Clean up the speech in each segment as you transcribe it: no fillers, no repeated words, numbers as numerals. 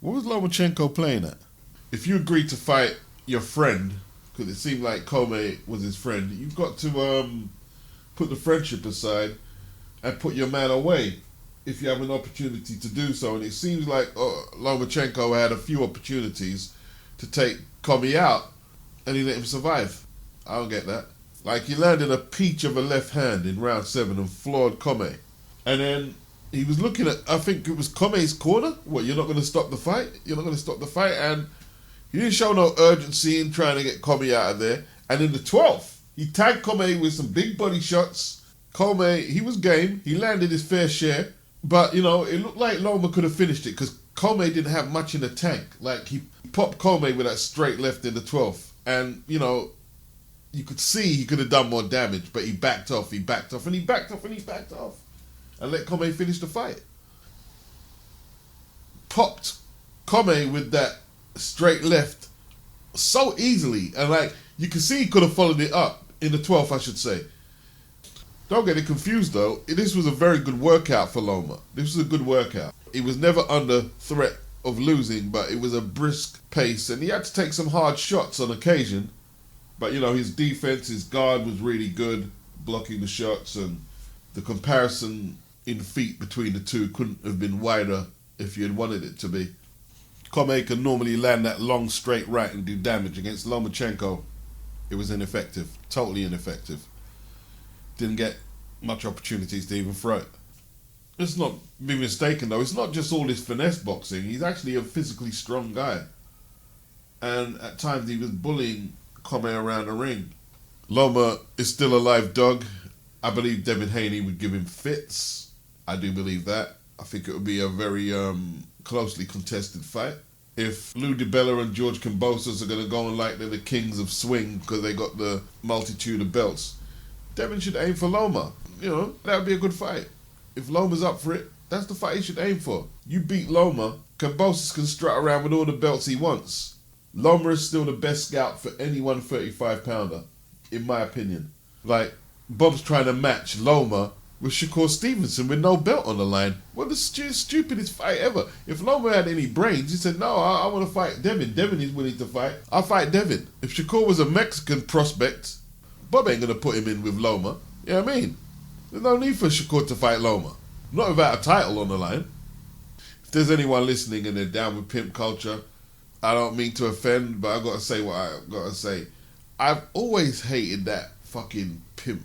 What was Lomachenko playing at? If you agreed to fight your friend, because it seemed like COMMEY was his friend, you've got to put the friendship aside and put your man away if you have an opportunity to do so. And it seems like Lomachenko had a few opportunities to take COMMEY out, and he let him survive. I don't get that. Like, he landed a peach of a left hand in round 7 and floored COMMEY. And then he was looking at, I think it was COMMEY's corner. What, you're not going to stop the fight? You're not going to stop the fight? And he didn't show no urgency in trying to get COMMEY out of there. And in the 12th, he tagged COMMEY with some big body shots. COMMEY, he was game. He landed his fair share. But, you know, it looked like Loma could have finished it because COMMEY didn't have much in the tank. Like, he popped COMMEY with that straight left in the 12th. And, you know, you could see he could have done more damage, but he backed off, and he backed off, and he backed off, and let COMMEY finish the fight. Popped COMMEY with that straight left so easily, and like, you can see he could have followed it up in the 12th, I should say. Don't get it confused though, this was a very good workout for Loma. This was a good workout. He was never under threat of losing, but it was a brisk pace, and he had to take some hard shots on occasion. But, you know, his defense, his guard was really good, blocking the shots, and the comparison in feet between the two couldn't have been wider if you had wanted it to be. COMMEY can normally land that long straight right and do damage. Against Lomachenko, it was ineffective, totally ineffective. Didn't get much opportunities to even throw it. Let's not be mistaken though, it's not just all this finesse boxing, he's actually a physically strong guy. And at times he was bullying COMMEY around the ring. Loma is still a live dog. I believe Devin Haney would give him fits. I do believe that. I think it would be a very closely contested fight. If Lou DiBella and George Kambosos are going to go on like they're the kings of swing because they got the multitude of belts, Devin should aim for Loma. You know, that would be a good fight. If Loma's up for it, that's the fight he should aim for. You beat Loma, Kambosos can strut around with all the belts he wants. Loma is still the best scout for any 135-pounder, in my opinion. Like, Bob's trying to match Loma with Shakur Stevenson with no belt on the line. What the stupidest fight ever. If Loma had any brains, he said, no, I want to fight Devin. Devin is willing to fight. I'll fight Devin. If Shakur was a Mexican prospect, Bob ain't going to put him in with Loma. You know what I mean? There's no need for Shakur to fight Loma. Not without a title on the line. If there's anyone listening and they're down with pimp culture, I don't mean to offend, but I've got to say what I've got to say. I've always hated that fucking pimp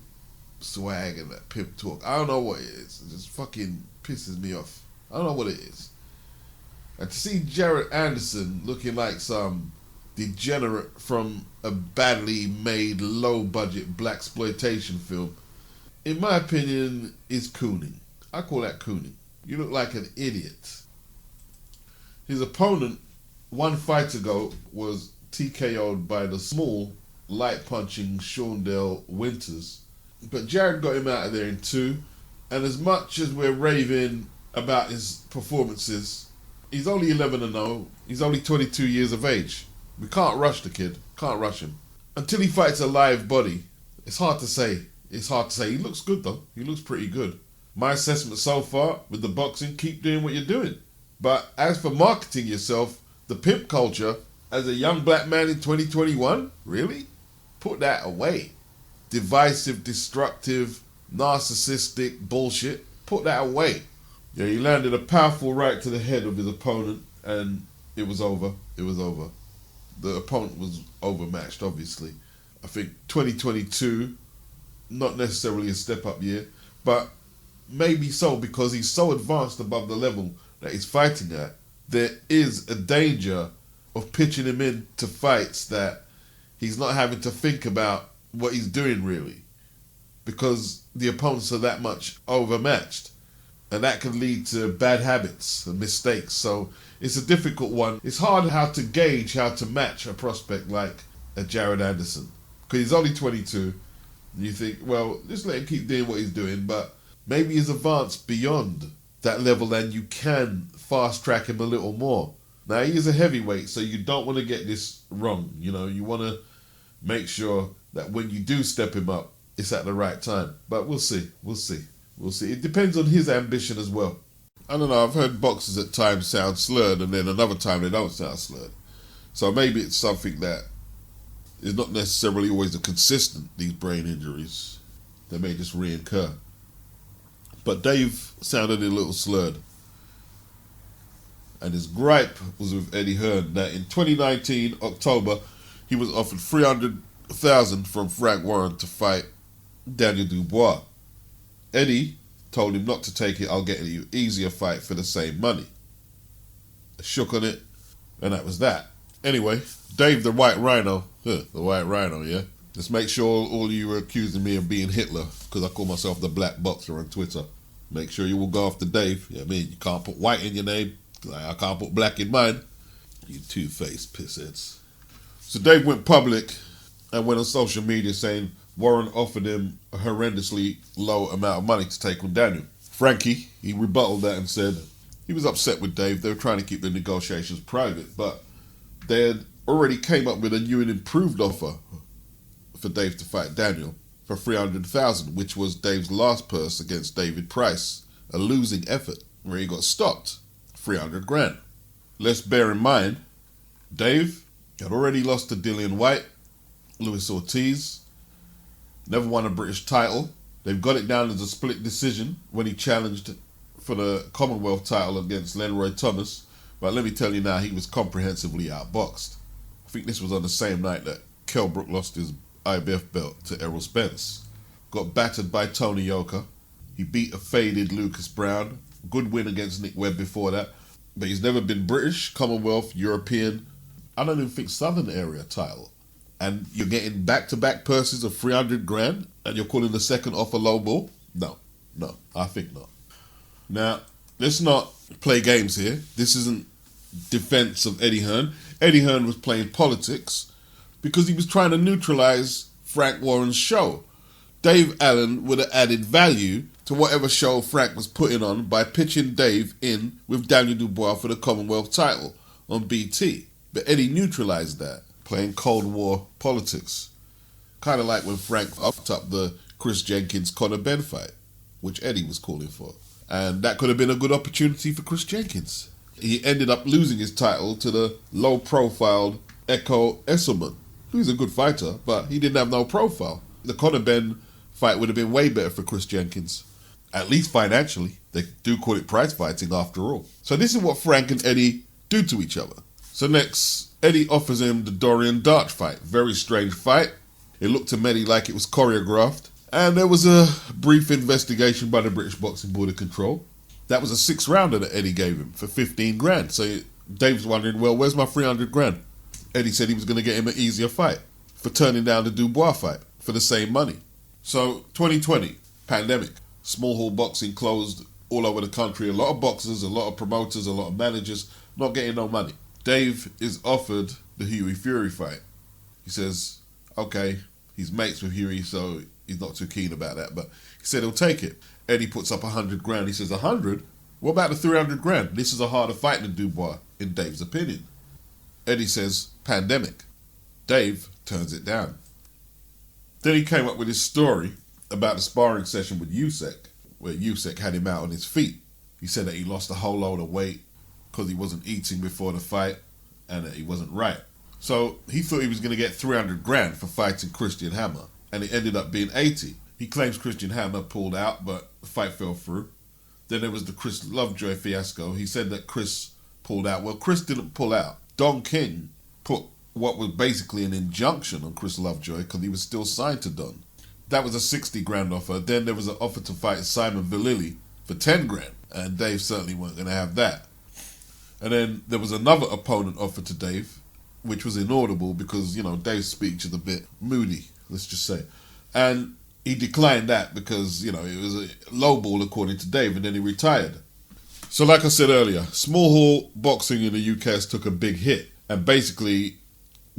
swag and that pimp talk. I don't know what it is. It just fucking pisses me off. I don't know what it is. And to see Jared Anderson looking like some degenerate from a badly made, low-budget blaxploitation film, in my opinion, is cooning. I call that cooning. You look like an idiot. His opponent, one fight ago, was TKO'd by the small, light-punching Shaundell Winters. But Jared got him out of there in 2. And as much as we're raving about his performances, he's only 11-0. He's only 22 years of age. We can't rush the kid. Can't rush him. Until he fights a live body, it's hard to say. It's hard to say. He looks good, though. He looks pretty good. My assessment so far with the boxing, keep doing what you're doing. But as for marketing yourself, the pimp culture, as a young black man in 2021, really? Put that away. Divisive, destructive, narcissistic bullshit. Put that away. Yeah, he landed a powerful right to the head of his opponent, and it was over. It was over. The opponent was overmatched, obviously. I think 2022, not necessarily a step-up year, but maybe so because he's so advanced above the level that he's fighting at. There is a danger of pitching him into fights that he's not having to think about what he's doing really, because the opponents are that much overmatched, and that can lead to bad habits and mistakes. So it's a difficult one. It's hard how to gauge how to match a prospect like a Jared Anderson, because he's only 22. You think, well, just let him keep doing what he's doing, but maybe he's advanced beyond that level and you can fast track him a little more. Now, he is a heavyweight, so you don't want to get this wrong. You know, you want to make sure that when you do step him up, it's at the right time. But we'll see. We'll see. We'll see. It depends on his ambition as well. I don't know, I've heard boxers at times sound slurred and then another time they don't sound slurred. So maybe it's something that is not necessarily always a consistent, these brain injuries. They may just reoccur. But Dave sounded a little slurred. And his gripe was with Eddie Hearn that in 2019, October, he was offered $300,000 from Frank Warren to fight Daniel Dubois. Eddie told him not to take it, I'll get you an easier fight for the same money. I shook on it, and that was that. Anyway, Dave the White Rhino, the White Rhino, yeah? Just make sure all of you are accusing me of being Hitler, because I call myself the Black Boxer on Twitter. Make sure you will go after Dave. You know what I mean? You can't put white in your name. I can't put black in mine. You two-faced pissheads. So Dave went public and went on social media saying Warren offered him a horrendously low amount of money to take on Daniel. Frankie, he rebutted that and said he was upset with Dave. They were trying to keep the negotiations private, but they had already came up with a new and improved offer for Dave to fight Daniel for $300,000, which was Dave's last purse against David Price, a losing effort where he got stopped. $300,000. Let's bear in mind, Dave had already lost to Dillian White, Luis Ortiz, never won a British title. They've got it down as a split decision when he challenged for the Commonwealth title against Lenroy Thomas. But let me tell you now, he was comprehensively outboxed. I think this was on the same night that Kell Brook lost his IBF belt to Errol Spence. Got battered by Tony Yoka. He beat a faded Lucas Brown. Good win against Nick Webb before that. But he's never been British, Commonwealth, European, I don't even think Southern area title. And you're getting back-to-back purses of $300,000 and you're calling the second offer low ball? No, I think not. Now, let's not play games here. This isn't defense of Eddie Hearn. Eddie Hearn was playing politics because he was trying to neutralize Frank Warren's show. Dave Allen would have added value to whatever show Frank was putting on by pitching Dave in with Daniel Dubois for the Commonwealth title on BT. But Eddie neutralized that, playing Cold War politics. Kind of like when Frank upped up the Chris Jenkins-Conor Benn fight, which Eddie was calling for. And that could have been a good opportunity for Chris Jenkins. He ended up losing his title to the low-profiled Echo Esselman, who's a good fighter, but he didn't have no profile. The Conor Benn fight would have been way better for Chris Jenkins. At least financially. They do call it prize fighting after all. So this is what Frank and Eddie do to each other. So next, Eddie offers him the Dorian Dart fight. Very strange fight. It looked to many like it was choreographed. And there was a brief investigation by the British Boxing Board of Control. That was a 6-rounder that Eddie gave him for $15,000. So Dave's wondering, well, where's my $300,000? Eddie said he was going to get him an easier fight for turning down the Dubois fight for the same money. So 2020, pandemic. Small hall boxing closed all over the country. A lot of boxers, a lot of promoters, a lot of managers not getting no money. Dave is offered the Hughie Fury fight. He says, okay, he's mates with Hughie, so he's not too keen about that, but he said he'll take it. Eddie puts up $100,000. He says, 100? What about the $300,000? This is a harder fight than Dubois, in Dave's opinion. Eddie says, pandemic. Dave turns it down. Then he came up with his story about the sparring session with USYK, where USYK had him out on his feet. He said that he lost a whole load of weight because he wasn't eating before the fight and that he wasn't right. So he thought he was going to get $300,000 for fighting Christian Hammer, and it ended up being 80. He claims Christian Hammer pulled out, but the fight fell through. Then there was the Chris Lovejoy fiasco. He said that Chris pulled out. Well, Chris didn't pull out. Don King put what was basically an injunction on Chris Lovejoy because he was still signed to Don. That was a $60,000 offer. Then there was an offer to fight Simon Vallily for $10,000, and Dave certainly wasn't going to have that. And then there was another opponent offered to Dave, which was inaudible because, you know, Dave's speech is a bit moody, let's just say. And he declined that because, you know, it was a low ball according to Dave, and then he retired. So like I said earlier, small hall boxing in the UK has took a big hit. And basically,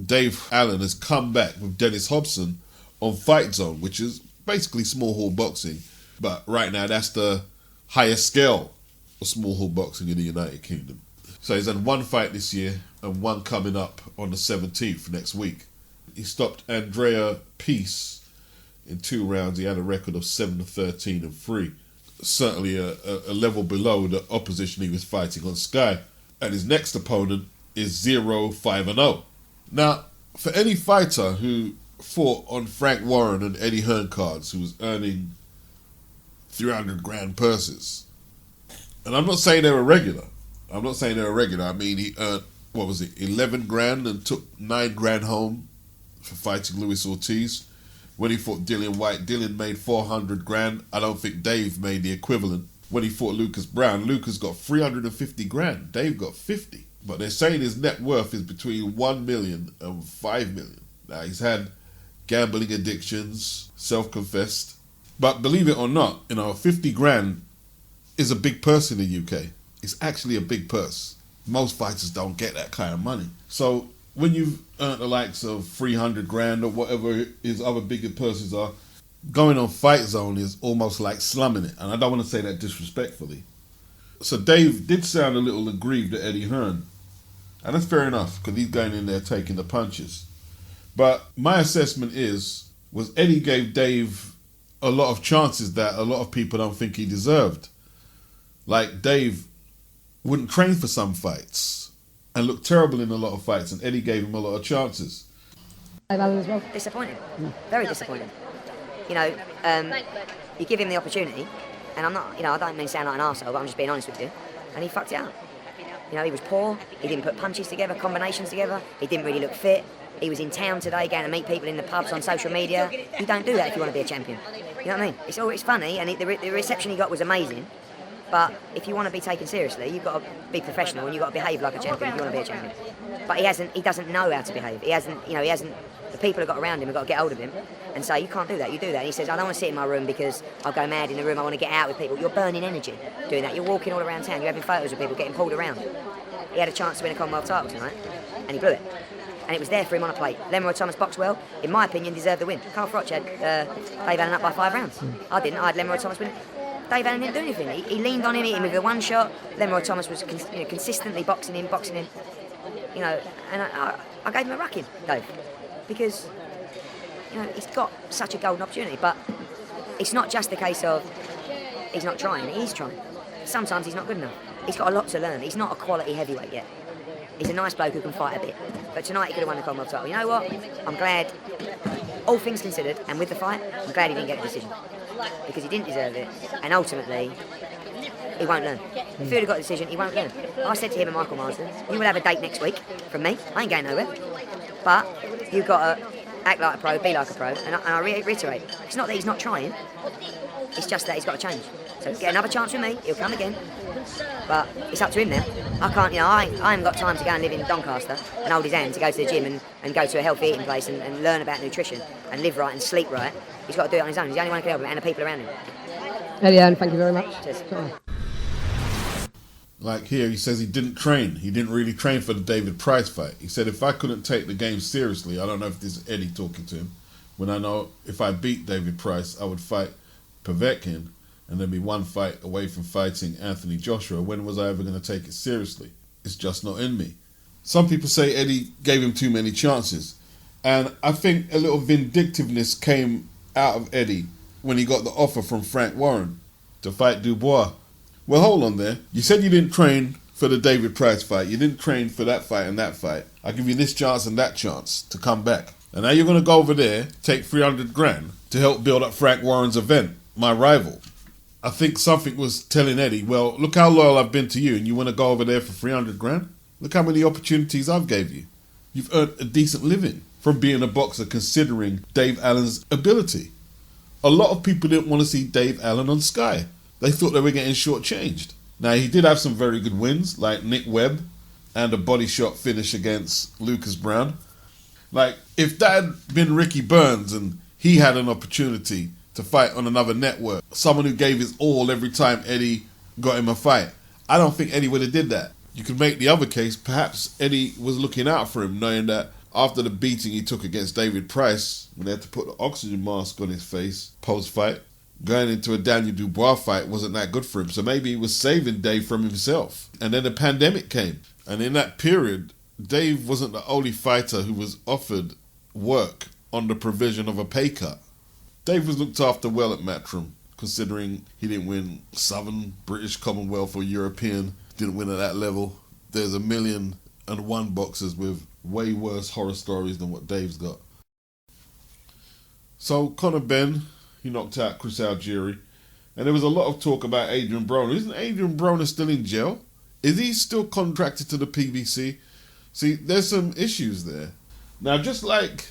Dave Allen has come back with Dennis Hobson on Fight Zone, which is basically small hall boxing. But right now, that's the highest scale of small hall boxing in the United Kingdom. So he's had one fight this year and one coming up on the 17th next week. He stopped Andrea Peace in 2 rounds. He had a record of 7-13 and 3. certainly a level below the opposition he was fighting on Sky. And his next opponent is 0-5-0. Now, for any fighter who fought on Frank Warren and Eddie Hearn cards, who was earning 300 grand purses, and I'm not saying they were regular. I mean, he earned, 11 grand and took 9 grand home for fighting Luis Ortiz. When he fought Dillian White, Dillian made 400 grand. I don't think Dave made the equivalent. When he fought Lucas Brown, Lucas got 350 grand. Dave got 50. But they're saying his net worth is between 1 million and 5 million. Now, he's had gambling addictions, self-confessed. But believe it or not, 50 grand is a big purse in the UK. It's actually a big purse. Most fighters don't get that kind of money. So when you've earned the likes of 300 grand or whatever his other bigger purses are, going on Fight Zone is almost like slumming it. And I don't want to say that disrespectfully. So Dave did sound a little aggrieved at Eddie Hearn. And that's fair enough, because he's going in there taking the punches. But my assessment was Eddie gave Dave a lot of chances that a lot of people don't think he deserved. Like, Dave wouldn't train for some fights and looked terrible in a lot of fights, and Eddie gave him a lot of chances. Disappointed. Very disappointed. You give him the opportunity, and I'm not, I don't mean to sound like an arsehole, but I'm just being honest with you, and he fucked it up. He was poor, he didn't put punches together, combinations together, he didn't really look fit. He was in town today going to meet people in the pubs on social media. You don't do that if you want to be a champion. You know what I mean? It's funny, and the reception he got was amazing. But if you want to be taken seriously, you've got to be professional and you've got to behave like a champion if you want to be a champion. But he doesn't know how to behave. He hasn't. The people who got around him have got to get hold of him and say, you can't do that, you do that. And he says, I don't want to sit in my room because I'll go mad in the room, I want to get out with people. You're burning energy doing that. You're walking all around town, you're having photos of people getting pulled around. He had a chance to win a Commonwealth title tonight, and he blew it. And it was there for him on a plate. Leroy Thomas boxed well, in my opinion, deserved the win. Carl Froch had Dave Allen up by 5 rounds. I didn't, I had Leroy Thomas win. Dave Allen didn't do anything. He leaned on him, hit him with the one shot. Leroy Thomas was consistently boxing him. And I gave him a racking, Dave. Because, he's got such a golden opportunity. But it's not just a case of he's not trying, he's trying. Sometimes he's not good enough. He's got a lot to learn. He's not a quality heavyweight yet. He's a nice bloke who can fight a bit. But tonight he could have won the Commonwealth title. You know what? I'm glad, all things considered, and with the fight, I'm glad he didn't get a decision. Because he didn't deserve it. And ultimately, he won't learn. If he'd have got a decision, he won't learn. I said to him and Michael Marsden, you will have a date next week from me. I ain't going nowhere. But you've got to act like a pro, be like a pro. And I reiterate, it's not that he's not trying. It's just that he's got to change. So get another chance with me, he'll come again. But it's up to him now. I can't, I haven't got time to go and live in Doncaster and hold his hand to go to the gym and go to a healthy eating place and learn about nutrition and live right and sleep right. He's got to do it on his own. He's the only one who can help him and the people around him. Eddie, thank you very much. Cheers. Like here, he says he didn't train. He didn't really train for the David Price fight. He said, if I couldn't take the game seriously, I don't know if this is Eddie talking to him, when I know if I beat David Price, I would fight Povetkin and then be one fight away from fighting Anthony Joshua. When was I ever going to take it seriously? It's just not in me. Some people say Eddie gave him too many chances. And I think a little vindictiveness came out of Eddie when he got the offer from Frank Warren to fight Dubois. Well, hold on there. You said you didn't train for the David Price fight. You didn't train for that fight and that fight. I'll give you this chance and that chance to come back. And now you're going to go over there, take 300 grand to help build up Frank Warren's event, my rival. I think something was telling Eddie, well, look how loyal I've been to you and you want to go over there for 300 grand? Look how many opportunities I've gave you. You've earned a decent living from being a boxer considering Dave Allen's ability. A lot of people didn't want to see Dave Allen on Sky. They thought they were getting shortchanged. Now, he did have some very good wins, like Nick Webb and a body shot finish against Lucas Brown. Like, if that had been Ricky Burns and he had an opportunity to fight on another network, someone who gave his all every time Eddie got him a fight, I don't think Eddie would have did that. You could make the other case, perhaps Eddie was looking out for him, knowing that after the beating he took against David Price, when they had to put the oxygen mask on his face post-fight, going into a Daniel Dubois fight wasn't that good for him. So maybe he was saving Dave from himself. And then the pandemic came. And in that period, Dave wasn't the only fighter who was offered work on the provision of a pay cut. Dave was looked after well at Matchroom considering he didn't win Southern, British, Commonwealth or European, didn't win at that level. There's 1,000,001 boxers with way worse horror stories than what Dave's got. So Conor Benn, he knocked out Chris Algieri. And there was a lot of talk about Adrian Broner. Isn't Adrian Broner still in jail? Is he still contracted to the PBC? See, there's some issues there. Now, just like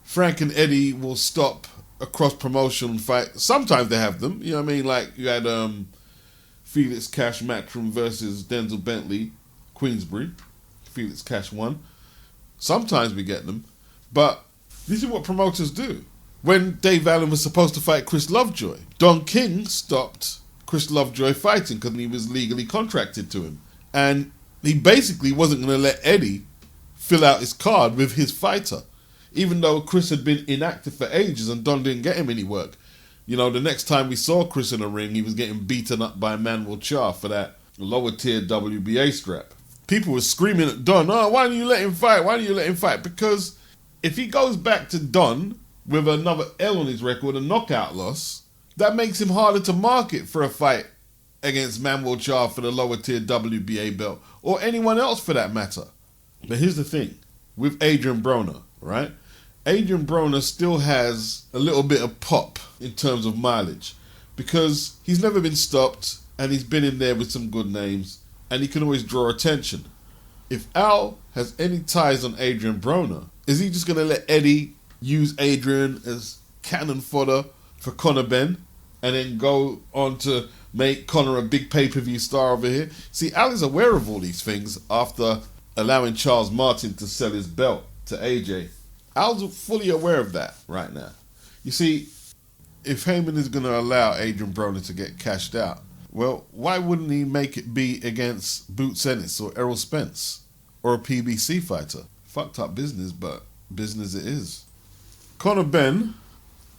Frank and Eddie will stop a cross-promotion fight, sometimes they have them. You know what I mean? Like you had Felix Cash Matchroom versus Denzel Bentley, Queensbury. Felix Cash won. Sometimes we get them. But this is what promoters do. When Dave Allen was supposed to fight Chris Lovejoy, Don King stopped Chris Lovejoy fighting because he was legally contracted to him. And he basically wasn't going to let Eddie fill out his card with his fighter, even though Chris had been inactive for ages and Don didn't get him any work. You know, the next time we saw Chris in the ring, he was getting beaten up by Manuel Char for that lower tier WBA strap. People were screaming at Don, oh, why don't you let him fight? Why don't you let him fight? Because if he goes back to Don with another L on his record, a knockout loss, that makes him harder to market for a fight against Manuel Char for the lower tier WBA belt, or anyone else for that matter. But here's the thing, with Adrian Broner, right? Adrian Broner still has a little bit of pop in terms of mileage because he's never been stopped and he's been in there with some good names and he can always draw attention. If Al has any ties on Adrian Broner, is he just going to let Eddie use Adrian as cannon fodder for Conor Benn and then go on to make Conor a big pay-per-view star over here? See, Al is aware of all these things after allowing Charles Martin to sell his belt to AJ. Al's fully aware of that right now. You see, if Heyman is going to allow Adrian Broner to get cashed out, well, why wouldn't he make it be against Boots Ennis or Errol Spence or a PBC fighter? Fucked up business, but business it is. Conor Benn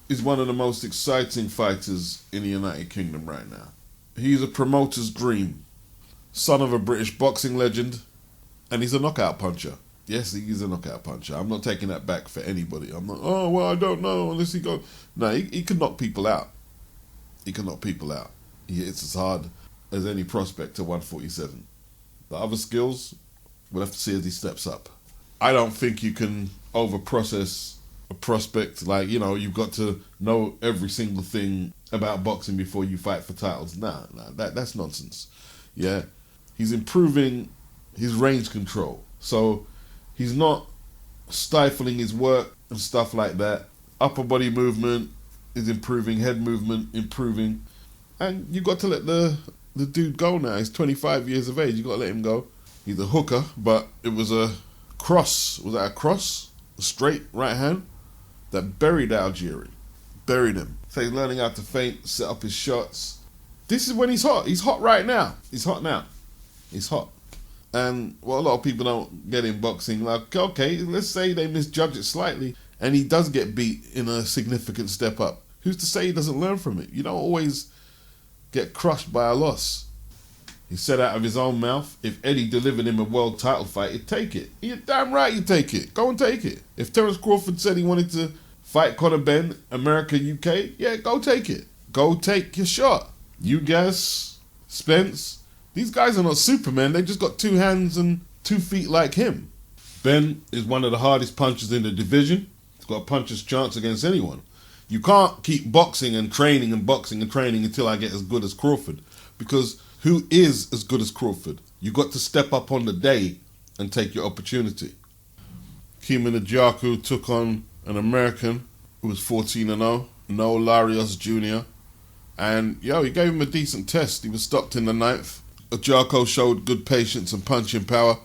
is one of the most exciting fighters in the United Kingdom right now. He's a promoter's dream, son of a British boxing legend, and he's a knockout puncher. Yes, he is a knockout puncher. I'm not taking that back for anybody. I'm not, oh, well, I don't know unless he goes. No, he can knock people out. He can knock people out. He hits as hard as any prospect to 147. The other skills, we'll have to see as he steps up. I don't think you can over-process a prospect. Like, you know, you've got to know every single thing about boxing before you fight for titles. Nah, that's nonsense. Yeah, he's improving his range control. So he's not stifling his work and stuff like that. Upper body movement is improving, head movement improving. And you've got to let the dude go now. He's 25 years of age. You've got to let him go. He's a hooker, but it was a cross. Was that a cross? A straight right hand that buried Algieri. Buried him. So he's learning how to feint, set up his shots. This is when he's hot. He's hot right now. He's hot now. He's hot. And what a lot of people don't get in boxing, like, okay, let's say they misjudge it slightly and he does get beat in a significant step up. Who's to say he doesn't learn from it? You don't always get crushed by a loss. He said out of his own mouth, if Eddie delivered him a world title fight, he'd take it. You're damn right you take it. Go and take it. If Terence Crawford said he wanted to fight Conor Benn, America, UK, yeah, go take it. Go take your shot. You guys, Spence, these guys are not Superman. They just got 2 hands and 2 feet like him. Ben is one of the hardest punchers in the division. He's got a puncher's chance against anyone. You can't keep boxing and training and boxing and training until I get as good as Crawford. Because who is as good as Crawford? You got to step up on the day and take your opportunity. Keeman AGYARKO took on an American who was 14-0, Noel Larios Jr. And, he gave him a decent test. He was stopped in the 9th. AGYARKO showed good patience and punching power.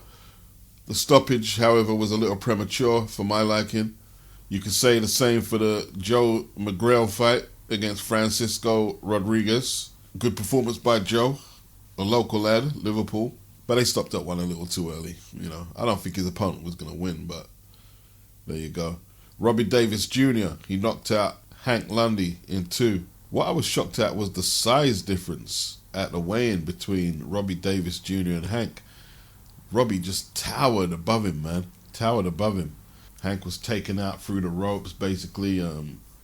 The stoppage, however, was a little premature for my liking. You could say the same for the Joe McGrail fight against Francisco Rodriguez. Good performance by Joe, a local lad, Liverpool. But they stopped that one a little too early. I don't think his opponent was going to win, but there you go. Robbie Davis Jr., he knocked out Hank Lundy in 2. What I was shocked at was the size difference at the weigh-in between Robbie Davis Jr. and Hank. Robbie just towered above him, man. Towered above him. Hank was taken out through the ropes, basically.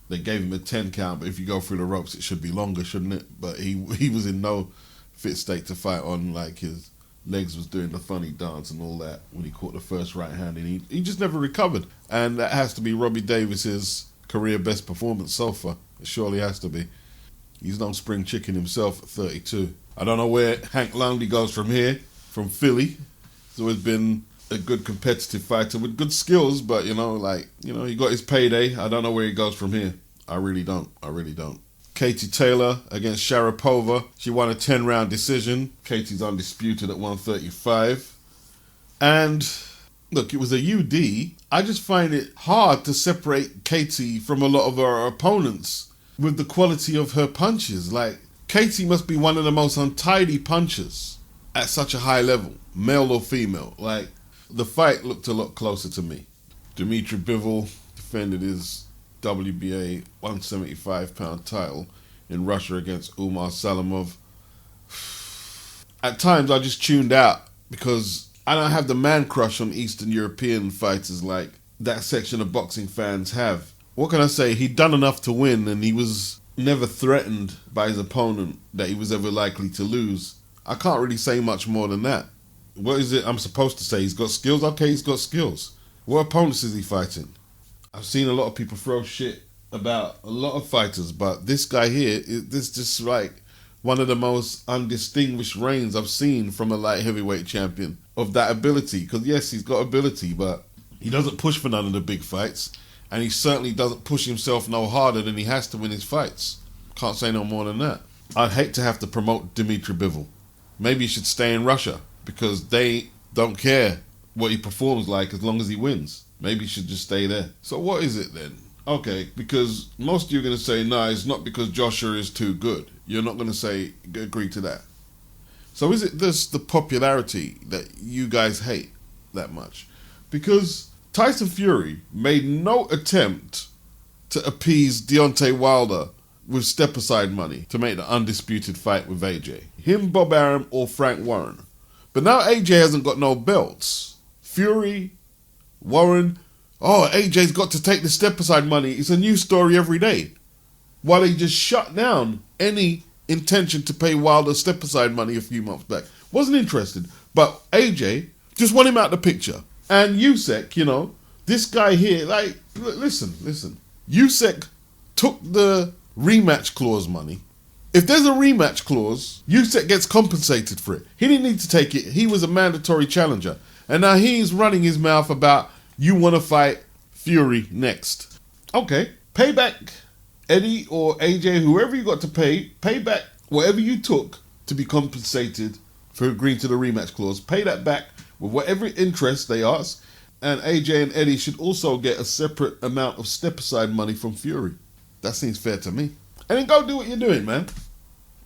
They gave him a 10 count, but if you go through the ropes, it should be longer, shouldn't it? But he was in no fit state to fight on. Like, his legs was doing the funny dance and all that when he caught the first right hand, and he just never recovered. And that has to be Robbie Davies's career best performance so far. It surely has to be. He's no spring chicken himself at 32. I don't know where Hank Lundy goes from here, from Philly. He's always been a good competitive fighter with good skills, but he got his payday. I don't know where he goes from here. I really don't. Katie Taylor against Sharapova. She won a 10-round decision. Katie's undisputed at 135. And look, it was a UD. I just find it hard to separate Katie from a lot of her opponents with the quality of her punches. Like, Katie must be one of the most untidy punchers at such a high level, male or female. Like, the fight looked a lot closer to me. Dmitry Bivol defended his WBA 175-pound title in Russia against Umar Salamov. At times I just tuned out because I don't have the man crush on Eastern European fighters like that section of boxing fans have. What can I say? He'd done enough to win, and he was never threatened by his opponent that he was ever likely to lose. I can't really say much more than that. What is it I'm supposed to say? He's got skills? Okay, he's got skills. What opponents is he fighting? I've seen a lot of people throw shit about a lot of fighters, but this guy here, this just like one of the most undistinguished reigns I've seen from a light heavyweight champion of that ability. Because yes, he's got ability, but he doesn't push for none of the big fights, and he certainly doesn't push himself no harder than he has to win his fights. Can't say no more than that. I'd hate to have to promote Dmitry Bivol. Maybe he should stay in Russia, because they don't care what he performs like as long as he wins. Maybe he should just stay there. So what is it then? Okay, because most of you are going to say, no, it's not because Joshua is too good. You're not going to say, agree to that. So is it just the popularity that you guys hate that much? Because Tyson Fury made no attempt to appease Deontay Wilder with step-aside money to make the undisputed fight with AJ. Him, Bob Arum, or Frank Warren. But now AJ hasn't got no belts. Fury, Warren, AJ's got to take the step-aside money. It's a new story every day. While he just shut down any intention to pay Wilder step-aside money a few months back. Wasn't interested. But AJ just want him out the picture. And USYK, this guy here, like, listen. USYK took the rematch clause money. If there's a rematch clause, USYK gets compensated for it. He didn't need to take it. He was a mandatory challenger. And now he's running his mouth about, you want to fight Fury next. Okay, pay back Eddie or AJ, whoever you got to pay back whatever you took to be compensated for agreeing to the rematch clause. Pay that back with whatever interest they ask. And AJ and Eddie should also get a separate amount of step-aside money from Fury. That seems fair to me. And then go do what you're doing, man.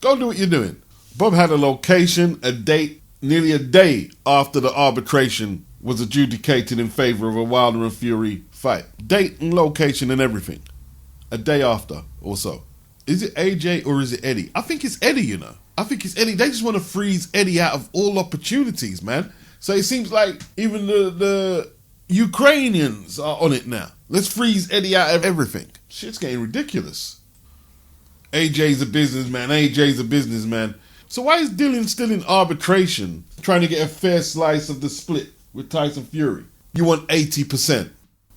Go do what you're doing. Bob had a location, a date, nearly a day after the arbitration was adjudicated in favor of a Wilder and Fury fight. Date and location and everything. A day after or so. Is it AJ or is it Eddie? I think it's Eddie, I think it's Eddie. They just want to freeze Eddie out of all opportunities, man. So it seems like even the Ukrainians are on it now. Let's freeze Eddie out of everything. Shit's getting ridiculous. AJ's a businessman. So why is Dylan still in arbitration trying to get a fair slice of the split with Tyson Fury? You want 80%.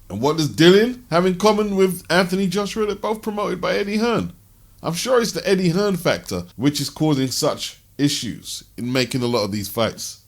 And what does Dylan have in common with Anthony Joshua? They're both promoted by Eddie Hearn. I'm sure it's the Eddie Hearn factor which is causing such issues in making a lot of these fights.